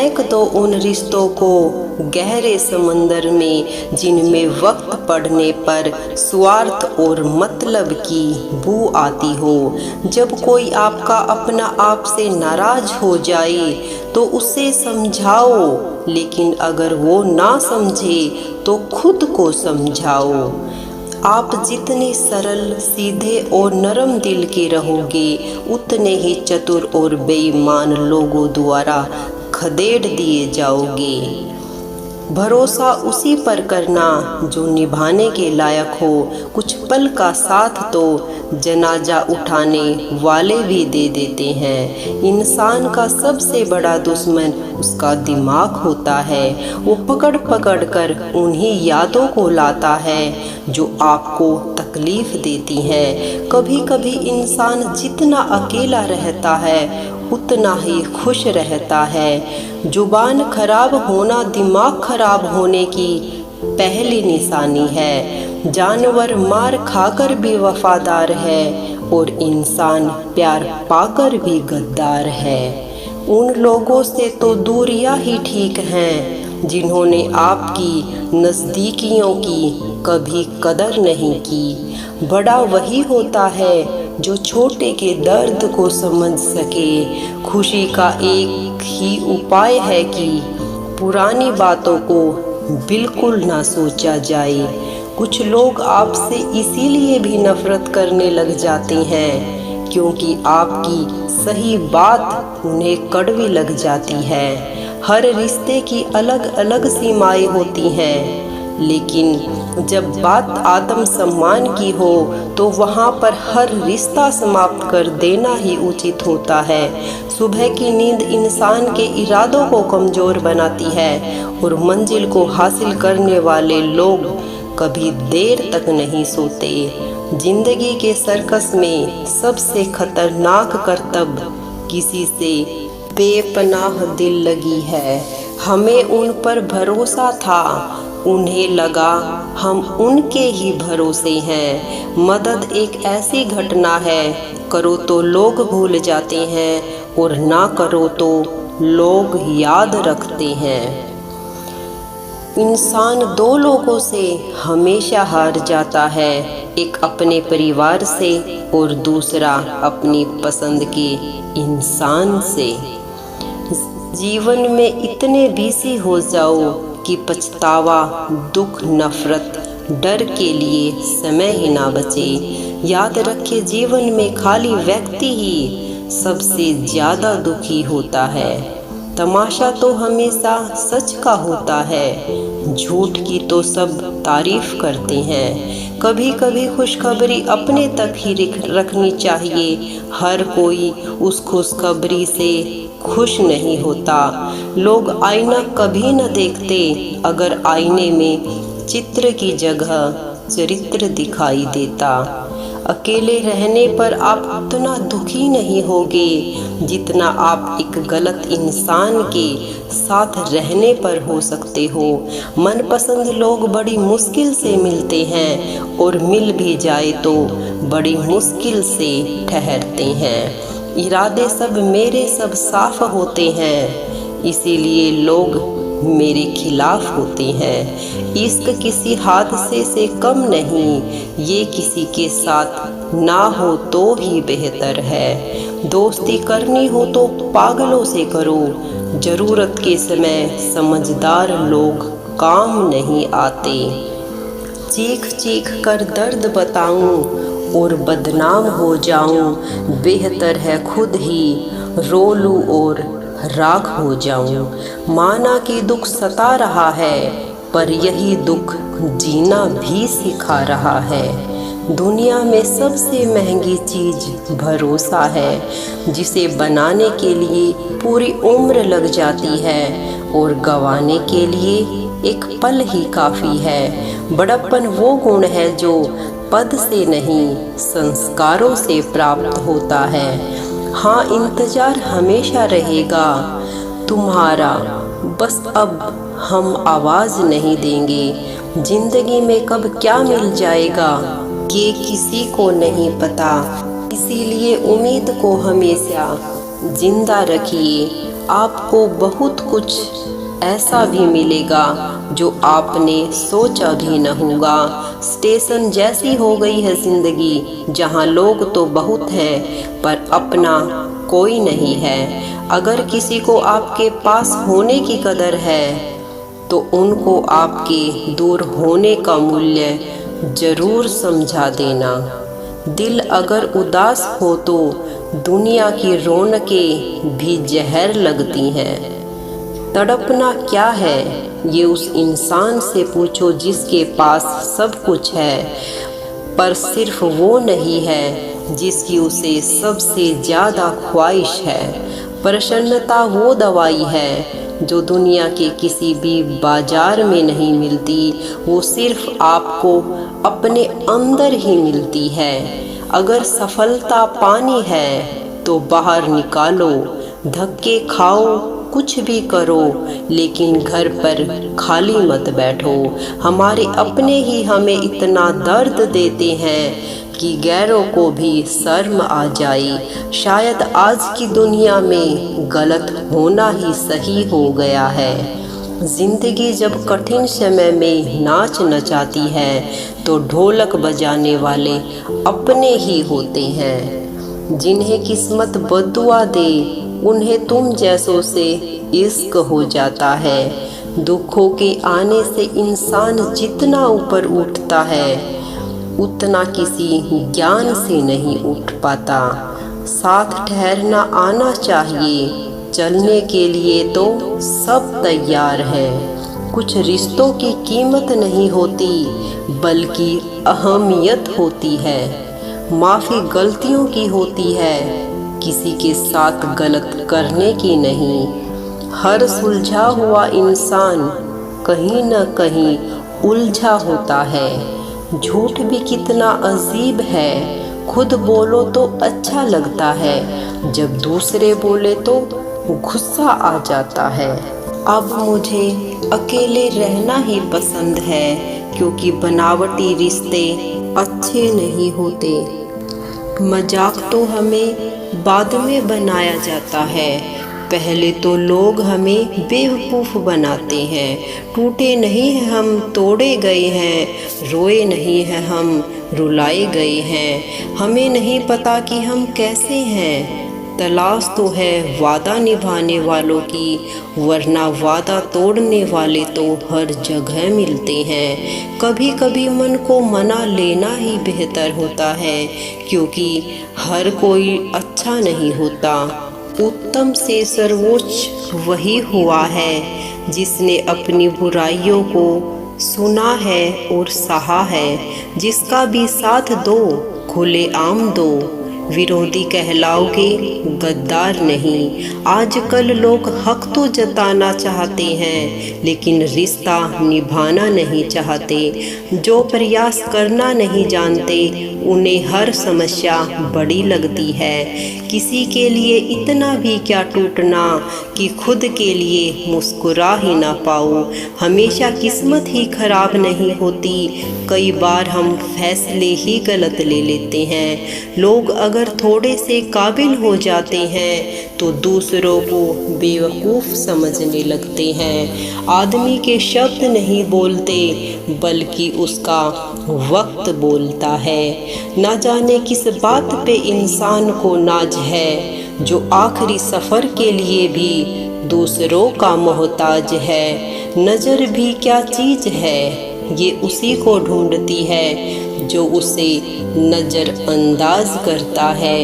फेंक दो उन रिश्तों को गहरे समंदर में, जिनमें वक्त पड़ने पर स्वार्थ और मतलब की बू आती हो। जब कोई आपका अपना आप से नाराज हो जाए तो उसे समझाओ, लेकिन अगर वो ना समझे तो खुद को समझाओ। आप जितने सरल, सीधे और नरम दिल के रहोगे, उतने ही चतुर और बेईमान लोगों द्वारा खदेड़ दिए जाओगे। भरोसा उसी पर करना जो निभाने के लायक हो। कुछ पल का साथ तो जनाजा उठाने वाले भी दे देते हैं। इंसान का सबसे बड़ा दुश्मन उसका दिमाग होता है। वो पकड़ पकड़ कर उन्हीं यादों को लाता है जो आपको तकलीफ देती हैं। कभी कभी इंसान जितना अकेला रहता है उतना ही खुश रहता है। जुबान खराब होना दिमाग खराब होने की पहली निशानी है। जानवर मार खाकर भी वफादार है और इंसान प्यार पाकर भी गद्दार है। उन लोगों से तो दूरियां ही ठीक हैं जिन्होंने आपकी नज़दीकियों की कभी कदर नहीं की। बड़ा वही होता है जो छोटे के दर्द को समझ सके। खुशी का एक ही उपाय है कि पुरानी बातों को बिल्कुल ना सोचा जाए। कुछ लोग आपसे इसीलिए भी नफरत करने लग जाते हैं क्योंकि आपकी सही बात उन्हें कड़वी लग जाती है। हर रिश्ते की अलग अलग सीमाएं होती हैं, लेकिन जब बात आत्मसम्मान की हो तो वहाँ पर हर रिश्ता समाप्त कर देना ही उचित होता है। सुबह की नींद इंसान के इरादों को कमज़ोर बनाती है और मंजिल को हासिल करने वाले लोग कभी देर तक नहीं सोते। जिंदगी के सर्कस में सबसे खतरनाक करतब किसी से बेपनाह दिल लगी है। हमें उन पर भरोसा था, उन्हें लगा हम उनके ही भरोसे हैं। मदद एक ऐसी घटना है, करो तो लोग भूल जाते हैं और ना करो तो लोग याद रखते हैं। इंसान दो लोगों से हमेशा हार जाता है, एक अपने परिवार से और दूसरा अपनी पसंद के इंसान से। जीवन में इतने बिजी हो जाओ कि पछतावा, दुख, नफरत, डर के लिए समय ही ना बचे। याद रखे जीवन में खाली व्यक्ति ही सबसे ज़्यादा दुखी होता है। तमाशा तो हमेशा सच का होता है, झूठ की तो सब तारीफ करते हैं। कभी कभी खुशखबरी अपने तक ही रखनी चाहिए। हर कोई उस खुशखबरी से खुश नहीं होता। लोग आईना कभी न देखते अगर आईने में चित्र की जगह चरित्र दिखाई देता। अकेले रहने पर आप उतना दुखी नहीं होगे जितना आप एक गलत इंसान के साथ रहने पर हो सकते हो। मनपसंद लोग बड़ी मुश्किल से मिलते हैं और मिल भी जाए तो बड़ी मुश्किल से ठहरते हैं। इरादे सब मेरे सब साफ होते हैं, इसीलिए लोग मेरे खिलाफ होते हैं। इश्क किसी हादसे से कम नहीं, ये किसी के साथ ना हो तो ही बेहतर है। दोस्ती करनी हो तो पागलों से करो, ज़रूरत के समय समझदार लोग काम नहीं आते। चीख चीख कर दर्द बताऊं और बदनाम हो जाऊं, बेहतर है खुद ही रो लूं और राख हो जाऊं। माना कि दुख सता रहा है, पर यही दुख जीना भी सिखा रहा है। दुनिया में सबसे महंगी चीज़ भरोसा है, जिसे बनाने के लिए पूरी उम्र लग जाती है और गंवाने के लिए एक पल ही काफ़ी है। बड़प्पन वो गुण है जो पद से नहीं संस्कारों से प्राप्त होता है। हाँ, इंतज़ार हमेशा रहेगा तुम्हारा, बस अब हम आवाज़ नहीं देंगे। ज़िंदगी में कब क्या मिल जाएगा ये किसी को नहीं पता, इसीलिए उम्मीद को हमेशा जिंदा रखिए आपको बहुत कुछ ऐसा भी मिलेगा जो आपने सोचा भी न होगा। स्टेशन जैसी हो गई है ज़िंदगी, जहाँ लोग तो बहुत हैं पर अपना कोई नहीं है। अगर किसी को आपके पास होने की कदर है तो उनको आपके दूर होने का मूल्य ज़रूर समझा देना। दिल अगर उदास हो तो दुनिया की रौनकें भी जहर लगती हैं। तड़पना क्या है ये उस इंसान से पूछो जिसके पास सब कुछ है, पर सिर्फ वो नहीं है जिसकी उसे सबसे ज़्यादा ख्वाहिश है। प्रसन्नता वो दवाई है जो दुनिया के किसी भी बाजार में नहीं मिलती, वो सिर्फ आपको अपने अंदर ही मिलती है। अगर सफलता पानी है तो बाहर निकालो, धक्के खाओ, कुछ भी करो, लेकिन घर पर खाली मत बैठो। हमारे अपने ही हमें इतना दर्द देते हैं कि गैरों को भी शर्म आ जाए। शायद आज की दुनिया में गलत होना ही सही हो गया है। जिंदगी जब कठिन समय में नाच नचाती है तो ढोलक बजाने वाले अपने ही होते हैं। जिन्हें किस्मत बद्दुआ दे उन्हें तुम जैसों से इश्क हो जाता है। दुखों के आने से इंसान जितना ऊपर उठता है उतना किसी ज्ञान से नहीं उठ पाता। साथ ठहरना आना चाहिए, चलने के लिए तो सब तैयार है। कुछ रिश्तों की कीमत नहीं होती बल्कि अहमियत होती है। माफ़ी गलतियों की होती है, किसी के साथ गलत करने की नहीं। हर सुलझा हुआ इंसान कहीं न कहीं उलझा होता है। झूठ भी कितना अजीब है, खुद बोलो तो अच्छा लगता है, जब दूसरे बोले तो गुस्सा आ जाता है। अब मुझे अकेले रहना ही पसंद है, क्योंकि बनावटी रिश्ते अच्छे नहीं होते। मजाक तो हमें बाद में बनाया जाता है, पहले तो लोग हमें बेवकूफ़ बनाते हैं। टूटे नहीं हैं हम, तोड़े गए हैं, रोए नहीं हैं हम, रुलाए गए हैं। हमें नहीं पता कि हम कैसे हैं। तलाश तो है वादा निभाने वालों की, वरना वादा तोड़ने वाले तो हर जगह मिलते हैं। कभी कभी मन को मना लेना ही बेहतर होता है, क्योंकि हर कोई अच्छा नहीं होता। उत्तम से सर्वोच्च वही हुआ है जिसने अपनी बुराइयों को सुना है और सहा है। जिसका भी साथ दो खुले आम दो, विरोधी कहलाओगे गद्दार नहीं। आजकल लोग हक तो जताना चाहते हैं लेकिन रिश्ता निभाना नहीं चाहते। जो प्रयास करना नहीं जानते उन्हें हर समस्या बड़ी लगती है। किसी के लिए इतना भी क्या टूटना कि खुद के लिए मुस्कुरा ही ना पाओ। हमेशा किस्मत ही खराब नहीं होती, कई बार हम फैसले ही गलत ले लेते हैं। लोग अगर थोड़े से काबिल हो जाते हैं तो दूसरों को बेवकूफ़ समझने लगते हैं। आदमी के शब्द नहीं बोलते बल्कि उसका वक्त बोलता है। ना जाने किस बात पे इंसान को नाज है, जो आखिरी सफ़र के लिए भी दूसरों का मोहताज है। नज़र भी क्या चीज़ है, ये उसी को ढूंढती है जो उसे नज़रअंदाज करता है।